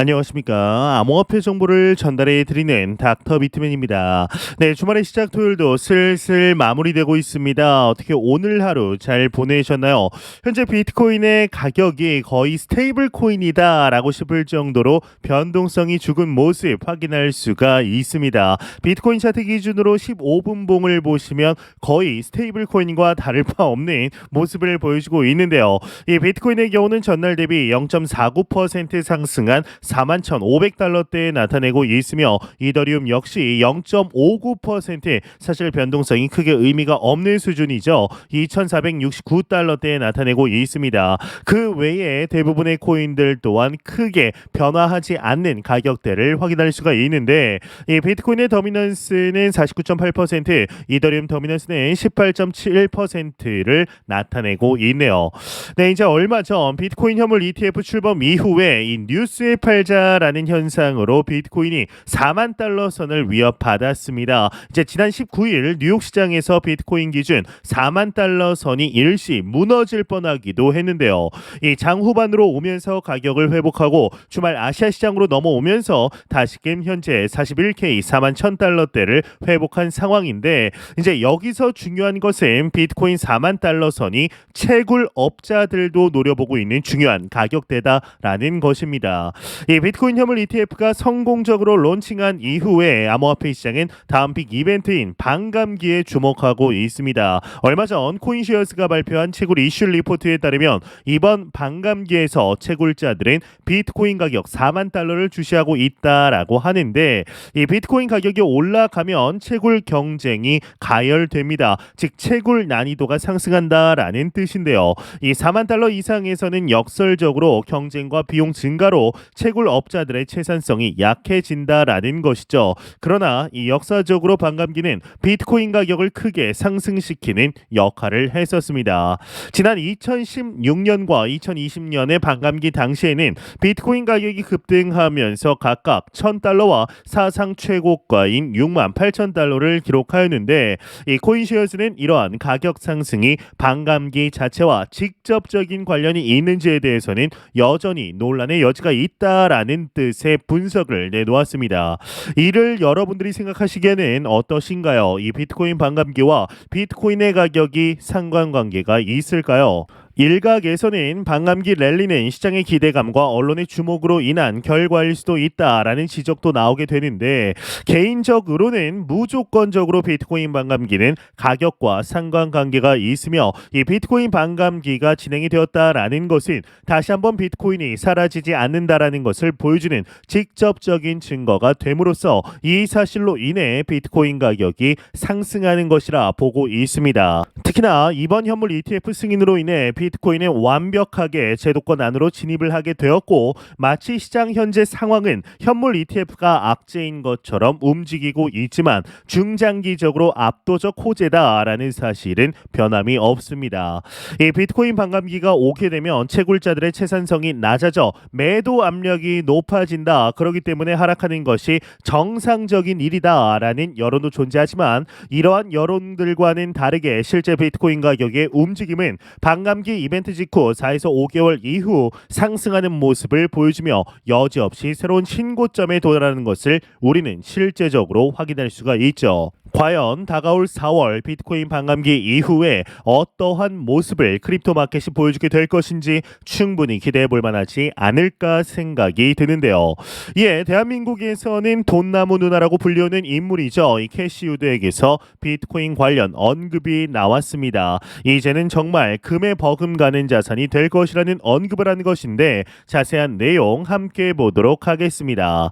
안녕하십니까. 암호화폐 정보를 전달해 드리는 닥터 비트맨입니다. 네, 주말의 시작 토요일도 슬슬 마무리되고 있습니다. 어떻게 오늘 하루 잘 보내셨나요? 현재 비트코인의 가격이 거의 스테이블 코인이다라고 싶을 정도로 변동성이 죽은 모습 확인할 수가 있습니다. 비트코인 차트 기준으로 15분 봉을 보시면 거의 스테이블 코인과 다를 바 없는 모습을 보여주고 있는데요. 이 비트코인의 경우는 전날 대비 0.49% 상승한 41,500달러대에 나타내고 있으며 이더리움 역시 0.59% 사실 변동성이 크게 의미가 없는 수준이죠. 2,469달러대에 나타내고 있습니다. 그 외에 대부분의 코인들 또한 크게 변화하지 않는 가격대를 확인할 수가 있는데 이 비트코인의 더미넌스는 49.8%, 이더리움 더미넌스는 18.7%를 나타내고 있네요. 네, 이제 얼마 전 비트코인 현물 ETF 출범 이후에 이 뉴스에 팔자라는 현상으로 비트코인이 4만 달러 선을 위협받았습니다. 이제 지난 19일 뉴욕 시장에서 비트코인 기준 4만 달러 선이 일시 무너질 뻔하기도 했는데요. 이 장 후반으로 오면서 가격을 회복하고 주말 아시아 시장으로 넘어오면서 다시금 현재 41K 4만 1,000달러대를 회복한 상황인데 이제 여기서 중요한 것은 비트코인 4만 달러 선이 채굴 업자들도 노려보고 있는 중요한 가격대다라는 것입니다. 이 비트코인 현물 ETF가 성공적으로 론칭한 이후에 암호화폐 시장은 다음 빅 이벤트인 반감기에 주목하고 있습니다. 얼마 전 코인쉐어스가 발표한 채굴 이슈 리포트에 따르면 이번 반감기에서 채굴자들은 비트코인 가격 4만 달러를 주시하고 있다라고 하는데 이 비트코인 가격이 올라가면 채굴 경쟁이 가열됩니다. 즉 채굴 난이도가 상승한다라는 뜻인데요. 이 4만 달러 이상에서는 역설적으로 경쟁과 비용 증가로 채굴 업자들의 채산성이 약해진다라는 것이죠. 그러나 이 역사적으로 반감기는 비트코인 가격을 크게 상승시키는 역할을 했었습니다. 지난 2016년과 2020년의 반감기 당시에는 비트코인 가격이 급등하면서 각각 1,000달러와 사상 최고가인 6만 8천 달러를 기록하였는데 이 코인쉐어스는 이러한 가격 상승이 반감기 자체와 직접적인 관련이 있는지에 대해서는 여전히 논란의 여지가 있다라는 뜻의 분석을 내놓았습니다. 이를 여러분들이 생각하시기에는 어떠신가요? 이 비트코인 반감기와 비트코인의 가격이 상관관계가 있을까요? 일각에서는 반감기 랠리는 시장의 기대감과 언론의 주목으로 인한 결과일 수도 있다라는 지적도 나오게 되는데 개인적으로는 무조건적으로 비트코인 반감기는 가격과 상관관계가 있으며 이 비트코인 반감기가 진행이 되었다라는 것은 다시 한번 비트코인이 사라지지 않는다라는 것을 보여주는 직접적인 증거가 됨으로써 이 사실로 인해 비트코인 가격이 상승하는 것이라 보고 있습니다. 특히나 이번 현물 ETF 승인으로 인해 비트코인은 완벽하게 제도권 안으로 진입을 하게 되었고 마치 시장 현재 상황은 현물 ETF가 악재인 것처럼 움직이고 있지만 중장기적으로 압도적 호재다라는 사실은 변함이 없습니다. 이 비트코인 반감기가 오게 되면 채굴자들의 채산성이 낮아져 매도 압력이 높아진다. 그렇기 때문에 하락하는 것이 정상적인 일이다라는 여론도 존재하지만 이러한 여론들과는 다르게 실제 비트코인 가격의 움직임은 반감기 이벤트 직후 4에서 5개월 이후 상승하는 모습을 보여주며 여지없이 새로운 신고점에 도달하는 것을 우리는 실제적으로 확인할 수가 있죠. 과연 다가올 4월 비트코인 반감기 이후에 어떠한 모습을 크립토 마켓이 보여주게 될 것인지 충분히 기대해 볼 만하지 않을까 생각이 드는데요. 예, 대한민국에서는 돈나무 누나라고 불리우는 인물이죠. 이 캐시 우드에게서 비트코인 관련 언급이 나왔습니다. 이제는 정말 금에 버금가는 자산이 될 것이라는 언급을 한 것인데 자세한 내용 함께 보도록 하겠습니다.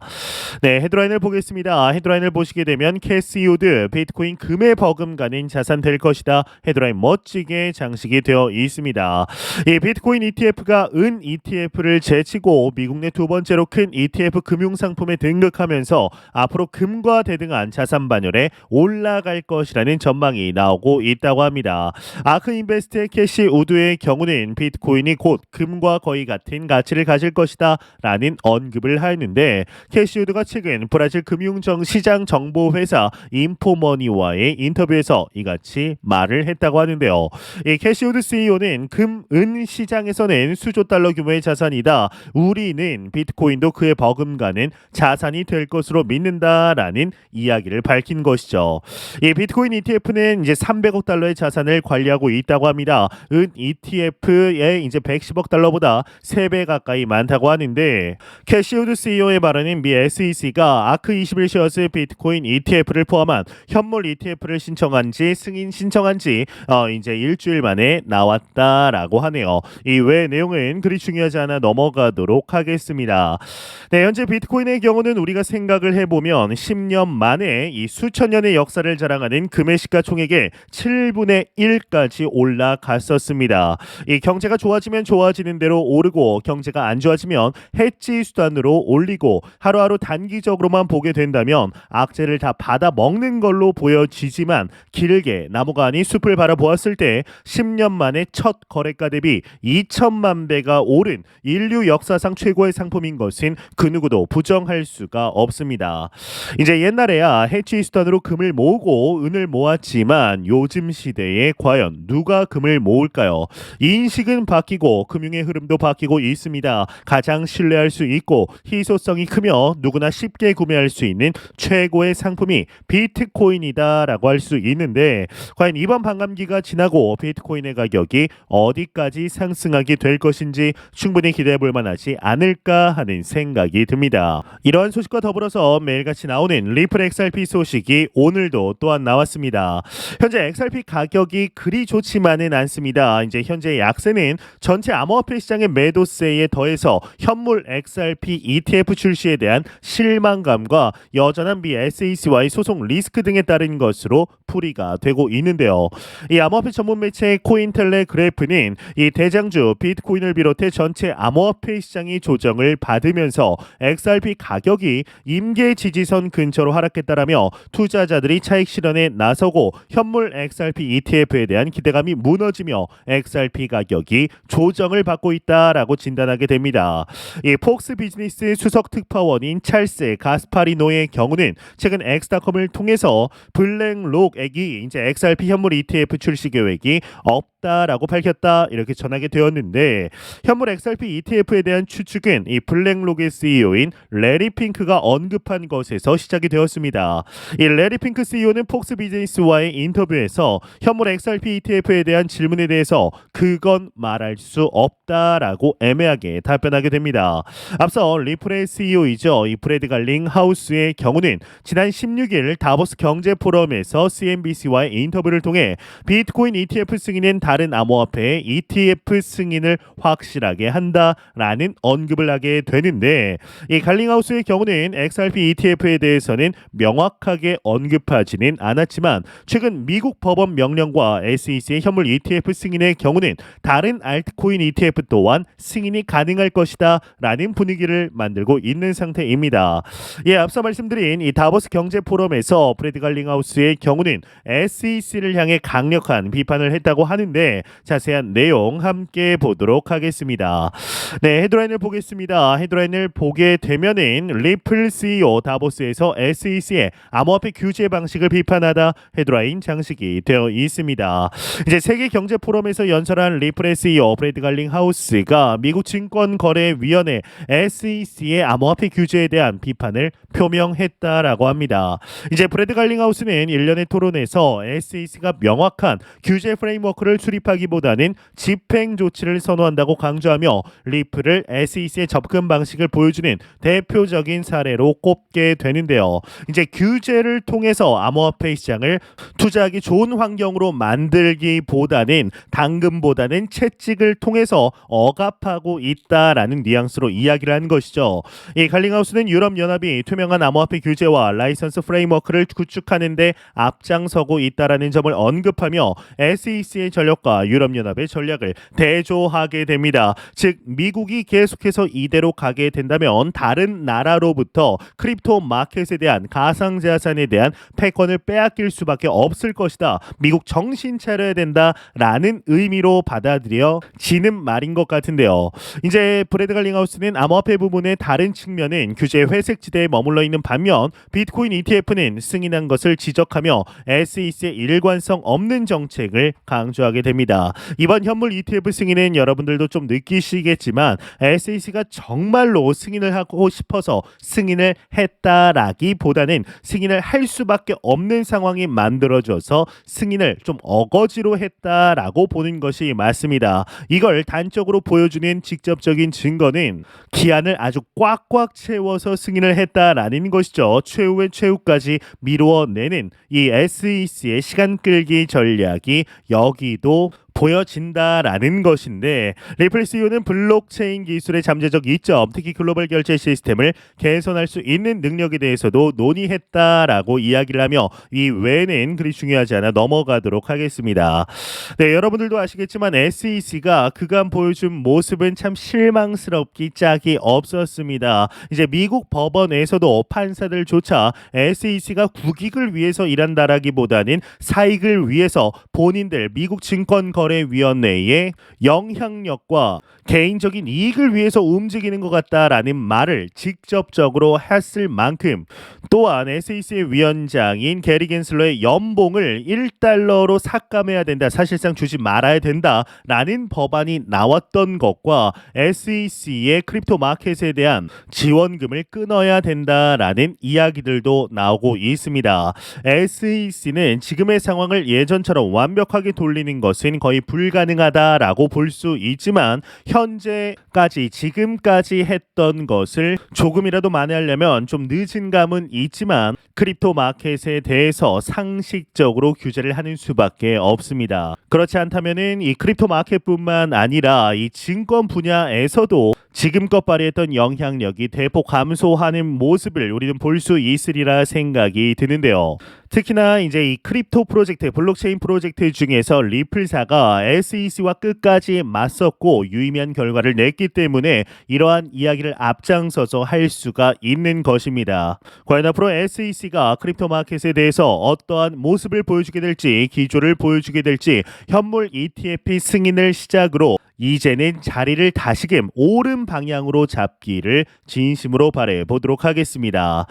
네, 헤드라인을 보겠습니다. 헤드라인을 보시게 되면 캐시 우드 비트코인 금에 버금가는 자산 될 것이다. 헤드라인 멋지게 장식이 되어 있습니다. 이 비트코인 ETF가 은 ETF를 제치고 미국 내 두 번째로 큰 ETF 금융상품에 등극하면서 앞으로 금과 대등한 자산 반열에 올라갈 것이라는 전망이 나오고 있다고 합니다. 아크인베스트의 캐시 우드의 비트코인의 경우는 비트코인이 곧 금과 거의 같은 가치를 가질 것이다 라는 언급을 하였는데, 캐시우드가 최근 브라질 금융시장 정보회사 인포머니와의 인터뷰에서 이같이 말을 했다고 하는데요. 이 캐시우드 CEO는 금, 은 시장에서는 수조 달러 규모의 자산이다. 우리는 비트코인도 그에 버금가는 자산이 될 것으로 믿는다라는 이야기를 밝힌 것이죠. 이 비트코인 ETF는 이제 300억 달러의 자산을 관리하고 있다고 합니다. 은 ETF의 이제 110억 달러보다 3배 가까이 많다고 하는데, 캐시우드 CEO의 말은 미 SEC가 아크 21쉐어스 비트코인 ETF를 포함한 현물 ETF를 승인 신청한 지 이제 일주일 만에 나왔다라고 하네요. 이 외 내용은 그리 중요하지 않아 넘어가도록 하겠습니다. 네, 현재 비트코인의 경우는 우리가 생각을 해보면 10년 만에 이 수천 년의 역사를 자랑하는 금의 시가총액의 7분의 1까지 올라갔었습니다. 이 경제가 좋아지면 좋아지는 대로 오르고, 경제가 안 좋아지면 해지 수단으로 올리고, 하루하루 단기적으로만 보게 된다면 악재를 다 받아 먹는 걸로 보여지지만, 길게 나무가 아닌 숲을 바라보았을 때 10년 만에 첫 거래가 대비 2천만 배가 오른 인류 역사상 최고의 상품인 것은 그 누구도 부정할 수가 없습니다. 이제 옛날에야 해지 수단으로 금을 모으고 은을 모았지만, 요즘 시대에 과연 누가 금을 모을까요? 인식은 바뀌고 금융의 흐름도 바뀌고 있습니다. 가장 신뢰할 수 있고 희소성이 크며 누구나 쉽게 구매할 수 있는 최고의 상품이 비트코인이다라고 할 수 있는데, 과연 이번 반감기가 지나고 비트코인의 가격이 어디까지 상승하게 될 것인지 충분히 기대해 볼 만하지 않을까 하는 생각이 듭니다. 이러한 소식과 더불어서 매일같이 나오는 리플 XRP 소식이 오늘도 또한 나왔습니다. 현재 XRP 가격이 그리 좋지만은 않습니다. 이제 현재 약세는 전체 암호화폐 시장의 매도세에 더해서 현물 XRP ETF 출시에 대한 실망감과 여전한 미 SEC와의 소송 리스크 등에 따른 것으로 풀이가 되고 있는데요. 이 암호화폐 전문 매체 코인텔레그래프는 이 대장주 비트코인을 비롯해 전체 암호화폐 시장이 조정을 받으면서 XRP 가격이 임계 지지선 근처로 하락했다라며 투자자들이 차익 실현에 나서고 현물 XRP ETF에 대한 기대감이 무너지며 XRP 가격이 조정을 받고 있다라고 진단하게 됩니다. 이 폭스 비즈니스 수석 특파원인 찰스 가스파리노의 경우는 최근 엑스닷컴을 통해서 블랙록액이 이제 XRP 현물 ETF 출시 계획이 없다라고 밝혔다, 이렇게 전하게 되었는데, 현물 XRP ETF에 대한 추측은 이 블랙록의 CEO인 레리 핑크가 언급한 것에서 시작이 되었습니다. 이 레리 핑크 CEO는 폭스 비즈니스와의 인터뷰에서 현물 XRP ETF에 대한 질문에 대해서 그건 말할 수 없다라고 애매하게 답변하게 됩니다. 앞서 리플의 CEO이죠. 이 브래드 갈링 하우스의 경우는 지난 16일 다보스 경제 포럼에서 CNBC와의 인터뷰를 통해 비트코인 ETF 승인은 다른 암호화폐의 ETF 승인을 확실하게 한다라는 언급을 하게 되는데, 이 갈링 하우스의 경우는 XRP ETF에 대해서는 명확하게 언급하지는 않았지만, 최근 미국 법원 명령과 SEC의 현물 ETF 승인의 경우는 다른 알트코인 ETF 또한 승인이 가능할 것이다 라는 분위기를 만들고 있는 상태입니다. 앞서 말씀드린 이 다보스 경제 포럼에서 브래드 갈링 하우스의 경우는 SEC를 향해 강력한 비판을 했다고 하는데, 자세한 내용 함께 보도록 하겠습니다. 네, 헤드라인을 보겠습니다. 헤드라인을 보게 되면은 리플 CEO 다보스에서 SEC의 암호화폐 규제 방식을 비판하다, 헤드라인 장식이 되어 있습니다. 이제 세계 경제 포럼에서 연설한 리플의 CEO 브래드 갈링 하우스가 미국 증권거래위원회 SEC의 암호화폐 규제에 대한 비판을 표명했다라고 합니다. 이제 브래드 갈링 하우스는 일련의 토론에서 SEC가 명확한 규제 프레임워크를 수립하기보다는 집행 조치를 선호한다고 강조하며, 리플을 SEC의 접근 방식을 보여주는 대표적인 사례로 꼽게 되는데요. 이제 규제를 통해서 암호화폐 시장을 투자하기 좋은 환경으로 만들기보다는 당근보다는 채찍을 통해서 억압하고 있다라는 뉘앙스로 이야기를 한 것이죠. 이 갈링하우스는 유럽연합이 투명한 암호화폐 규제와 라이선스 프레임워크를 구축하는 데 앞장서고 있다라는 점을 언급하며 SEC의 전력과 유럽연합의 전략을 대조하게 됩니다. 즉 미국이 계속해서 이대로 가게 된다면 다른 나라로부터 크립토 마켓에 대한 가상자산에 대한 패권을 빼앗길 수밖에 없을 것이다. 미국 정신 차려야 된다라는 의미로 의미로 받아들여지는 말인 것 같은데요. 이제 브래드 갈링하우스는 암호화폐 부분의 다른 측면은 규제 회색 지대에 머물러 있는 반면 비트코인 ETF는 승인한 것을 지적하며 SEC의 일관성 없는 정책을 강조하게 됩니다. 이번 현물 ETF 승인은 여러분들도 좀 느끼시겠지만 SEC가 정말로 승인을 하고 싶어서 승인을 했다라기보다는 승인을 할 수밖에 없는 상황이 만들어져서 승인을 좀 어거지로 했다라고 보는 것이 맞습니다. 이걸 단적으로 보여주는 직접적인 증거는 기한을 아주 꽉꽉 채워서 승인을 했다라는 것이죠. 최후의 최후까지 미루어내는 이 SEC의 시간 끌기 전략이 여기도 보여진다라는 것인데, 리플 CEO는 블록체인 기술의 잠재적 이점, 특히 글로벌 결제 시스템을 개선할 수 있는 능력에 대해서도 논의했다라고 이야기를 하며 이 외에는 그리 중요하지 않아 넘어가도록 하겠습니다. 네, 여러분들도 아시겠지만 SEC가 그간 보여준 모습은 참 실망스럽기 짝이 없었습니다. 이제 미국 법원에서도 판사들조차 SEC가 국익을 위해서 일한다라기보다는 사익을 위해서 본인들 미국 증권거래위원회의 영향력과 개인적인 이익을 위해서 움직이는 것 같다라는 말을 직접적으로 했을 만큼, 또한 SEC의 위원장인 게리 겐슬러의 연봉을 1달러로 삭감해야 된다, 사실상 주지 말아야 된다라는 법안이 나왔던 것과 SEC의 크립토 마켓에 대한 지원금을 끊어야 된다라는 이야기들도 나오고 있습니다. SEC는 지금의 상황을 예전처럼 완벽하게 돌리는 것은 거의 불가능하다라고 볼 수 있지만, 현재까지 지금까지 했던 것을 조금이라도 만회하려면 좀 늦은 감은 있지만 크립토 마켓에 대해서 상식적으로 규제를 하는 수밖에 없습니다. 그렇지 않다면은 이 크립토 마켓뿐만 아니라 이 증권 분야에서도 지금껏 발휘했던 영향력이 대폭 감소하는 모습을 우리는 볼 수 있으리라 생각이 드는데요. 특히나 이제 이 크립토 프로젝트, 블록체인 프로젝트 중에서 리플사가 SEC와 끝까지 맞섰고 유의미한 결과를 냈기 때문에 이러한 이야기를 앞장서서 할 수가 있는 것입니다. 과연 앞으로 SEC가 크립토 마켓에 대해서 어떠한 모습을 보여주게 될지, 기조를 보여주게 될지, 현물 ETF 승인을 시작으로 이제는 자리를 다시금 옳은 방향으로 잡기를 진심으로 바래 보도록 하겠습니다.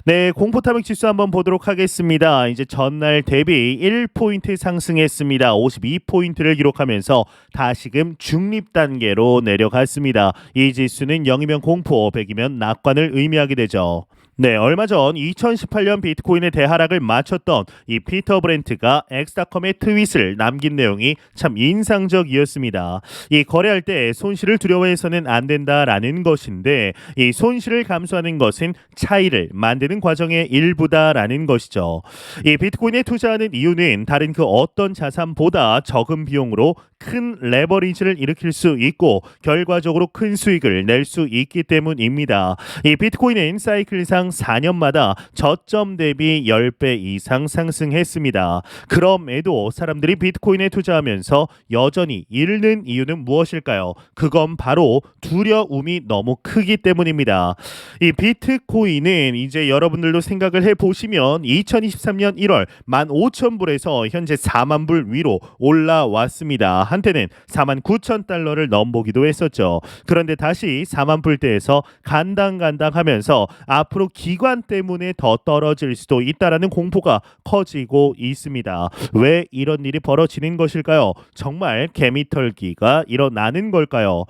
네, 공포탐욕 지수 한번 보도록 하겠습니다. 이제 전날 대비 1포인트 상승했습니다. 52포인트를 기록하면서 다시금 중립 단계로 내려갔습니다. 이 지수는 0이면 공포, 100이면 낙관을 의미하게 되죠. 네, 얼마 전 2018년 비트코인의 대하락을 마쳤던 이 피터 브렌트가 엑스닷컴의 트윗을 남긴 내용이 참 인상적이었습니다. 이 거래할 때 손실을 두려워해서는 안 된다라는 것인데, 이 손실을 감수하는 것은 차이를 만드는 과정의 일부다라는 것이죠. 이 비트코인에 투자하는 이유는 다른 그 어떤 자산보다 적은 비용으로 큰 레버리지를 일으킬 수 있고 결과적으로 큰 수익을 낼 수 있기 때문입니다. 이 비트코인은 사이클상 4년마다 저점 대비 10배 이상 상승했습니다. 그럼에도 사람들이 비트코인에 투자하면서 여전히 잃는 이유는 무엇일까요? 그건 바로 두려움이 너무 크기 때문입니다. 이 비트코인은 이제 여러분들도 생각을 해보시면 2023년 1월 15,000불에서 현재 4만 불 위로 올라왔습니다. 한때는 49,000달러를 넘보기도 했었죠. 그런데 다시 4만 불대에서 간당간당하면서 앞으로 기관 때문에 더 떨어질 수도 있다라는 공포가 커지고 있습니다. 왜 이런 일이 벌어지는 것일까요? 정말 개미털기가 일어나는 걸까요?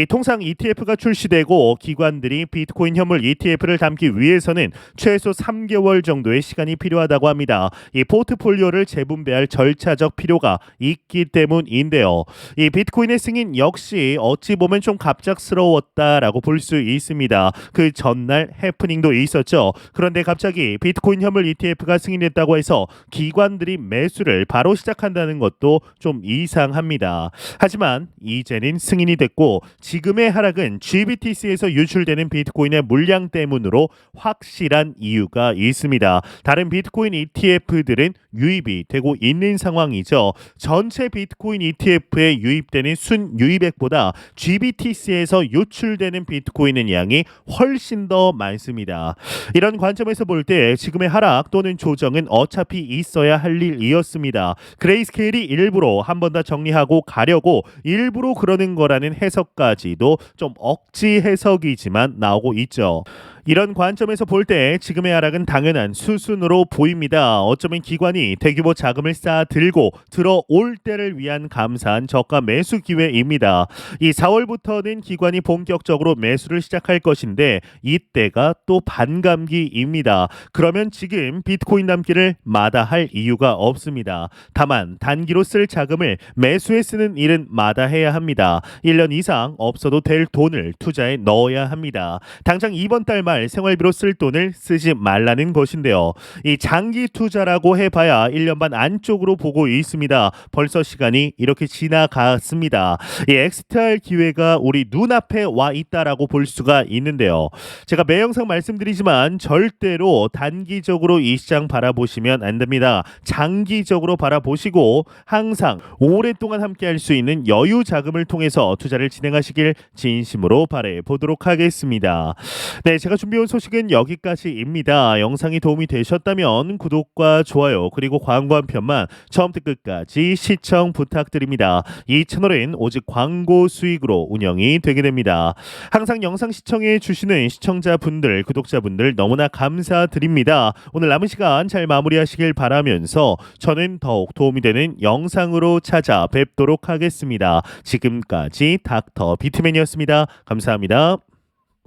통상 ETF가 출시되고 기관들이 비트코인 현물 ETF를 담기 위해서는 최소 3개월 정도의 시간이 필요하다고 합니다. 이 포트폴리오를 재분배할 절차적 필요가 있기 때문인데요. 이 비트코인의 승인 역시 어찌 보면 좀 갑작스러웠다라고 볼 수 있습니다. 그 전날 해프닝도 있었죠. 그런데 갑자기 비트코인 현물 ETF가 승인됐다고 해서 기관들이 매수를 바로 시작한다는 것도 좀 이상합니다. 하지만 이제는 승인이 됐고 지금의 하락은 GBTC에서 유출되는 비트코인의 물량 때문으로 확실한 이유가 있습니다. 다른 비트코인 ETF들은 유입이 되고 있는 상황이죠. 전체 비트코인 ETF에 유입되는 순유입액보다 GBTC에서 유출되는 비트코인의 양이 훨씬 더 많습니다. 이런 관점에서 볼 때 지금의 하락 또는 조정은 어차피 있어야 할 일이었습니다. 그레이스케일이 일부러 한 번 더 정리하고 가려고 일부러 그러는 거라는 해석까지도 좀 억지 해석이지만 나오고 있죠. 이런 관점에서 볼 때 지금의 하락은 당연한 수순으로 보입니다. 어쩌면 기관이 대규모 자금을 쌓아 들고 들어올 때를 위한 감사한 저가 매수 기회입니다. 이 4월부터는 기관이 본격적으로 매수를 시작할 것인데 이때가 또 반감기입니다. 그러면 지금 비트코인 남기를 마다할 이유가 없습니다. 다만 단기로 쓸 자금을 매수에 쓰는 일은 마다해야 합니다. 1년 이상 없어도 될 돈을 투자에 넣어야 합니다. 당장 이번 달 말 생활비로 쓸 돈을 쓰지 말라는 것인데요. 이 장기 투자라고 해봐야 1년 반 안쪽으로 보고 있습니다. 벌써 시간이 이렇게 지나갔습니다. 이 엑스트할 기회가 우리 눈앞에 와 있다라고 볼 수가 있는데요. 제가 매 영상 말씀드리지만 절대로 단기적으로 이 시장 바라보시면 안 됩니다. 장기적으로 바라보시고 항상 오랫동안 함께 할 수 있는 여유 자금을 통해서 투자를 진행하시길 진심으로 바래 보도록 하겠습니다. 네, 제가 준비해온 소식은 여기까지입니다. 영상이 도움이 되셨다면 구독과 좋아요 그리고 광고 한 편만 처음부터 끝까지 시청 부탁드립니다. 이 채널은 오직 광고 수익으로 운영이 되게 됩니다. 항상 영상 시청해 주시는 시청자분들, 구독자분들 너무나 감사드립니다. 오늘 남은 시간 잘 마무리하시길 바라면서 저는 더욱 도움이 되는 영상으로 찾아뵙도록 하겠습니다. 지금까지 닥터 비트맨이었습니다. 감사합니다.